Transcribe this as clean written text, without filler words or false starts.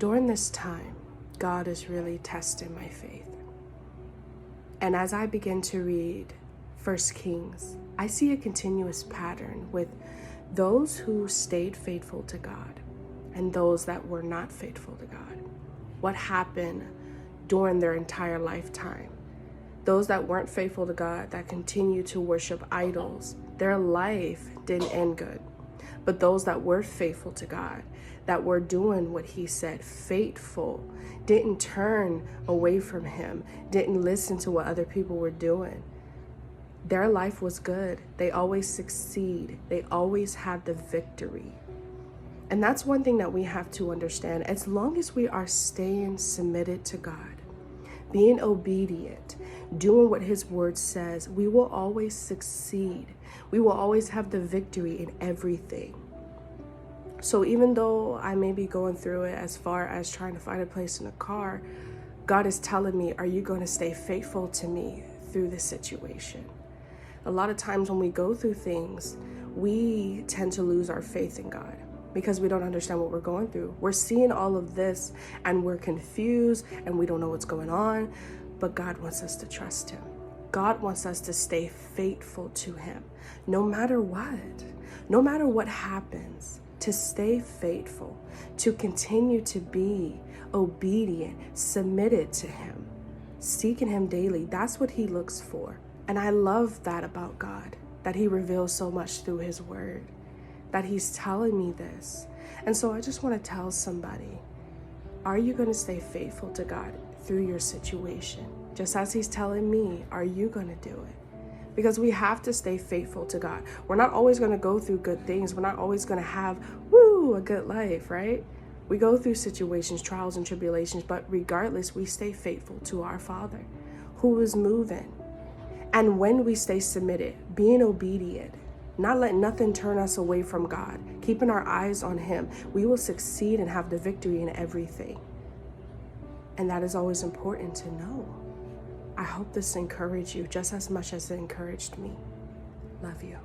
during this time, God is really testing my faith. And as I begin to read 1 Kings, I see a continuous pattern with those who stayed faithful to God and those that were not faithful to God. What happened during their entire lifetime? Those that weren't faithful to God, that continued to worship idols, their life didn't end good. But those that were faithful to God, that were doing what he said, faithful, didn't turn away from him, didn't listen to what other people were doing, their life was good. They always succeed. They always had the victory. And that's one thing that we have to understand. As long as we are staying submitted to God, being obedient, doing what his word says, we will always succeed. We will always have the victory in everything. So even though I may be going through it as far as trying to find a place in a car, God is telling me, are you going to stay faithful to me through this situation? A lot of times when we go through things, we tend to lose our faith in God because we don't understand what we're going through. We're seeing all of this and we're confused and we don't know what's going on, but God wants us to trust him. God wants us to stay faithful to him, no matter what happens, to stay faithful, to continue to be obedient, submitted to him, seeking him daily. That's what he looks for. And I love that about God, that he reveals so much through his word, that he's telling me this. And so I just want to tell somebody, are you going to stay faithful to God through your situation? Just as he's telling me, are you going to do it? Because we have to stay faithful to God. We're not always going to go through good things. We're not always going to have, a good life, right? We go through situations, trials and tribulations, but regardless, we stay faithful to our Father who is moving. And when we stay submitted, being obedient, not letting nothing turn us away from God, keeping our eyes on him, we will succeed and have the victory in everything. And that is always important to know. I hope this encouraged you just as much as it encouraged me. Love you.